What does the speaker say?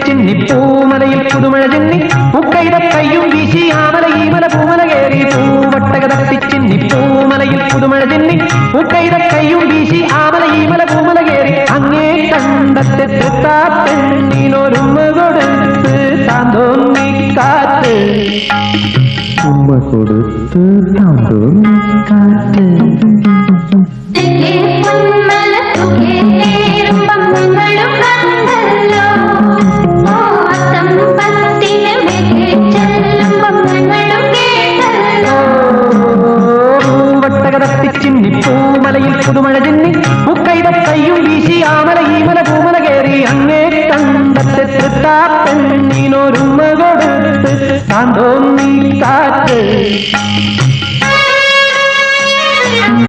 ചിന്നി പൂമലയിൽ പുതുമഴ ചിന്നി മുക്കൈത കയ്യും വീശി ആമല ഈമല പൂമല കേറി പൂവട്ടക തട്ടി ചിന്നി പൂമലയിൽ പുതുമഴ ചിന്നി മുക്കൈത കയ്യും വീശി ആമല ഈമല പൂമല കേറി അങ്ങേ കണ്ടത്തെ പെണ്ണിനൊരുമ കൊടുത്ത് താന്തോന്നി കാറ്റ് ഉമ്മ കൊടുത്ത് താന്തോന്നി കാറ്റ് പൂമലയിൽ പുതുമഴ ചിന്നി മുക്കൈത കയ്യും വീശി ആമല ഈമല പൂമല കേറി അങ്ങേ കണ്ടത്തെ പെണ്ണിനൊരുമ കൊടുത്ത് താന്തോന്നി കാറ്റ്